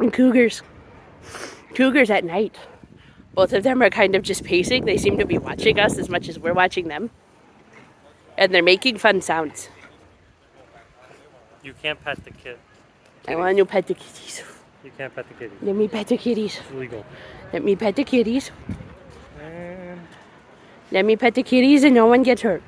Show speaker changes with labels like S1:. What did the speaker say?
S1: And cougars. Cougars at night. Both of them are kind of just pacing. They seem to be watching us as much as we're watching them. And they're making fun sounds.
S2: You can't pet the kid.
S1: I want to pet the kitties.
S2: You can't pet the kitties.
S1: Let me pet the kitties.
S2: It's illegal.
S1: Let me pet the kitties.
S2: And
S1: Let me pet the kitties and no one gets hurt.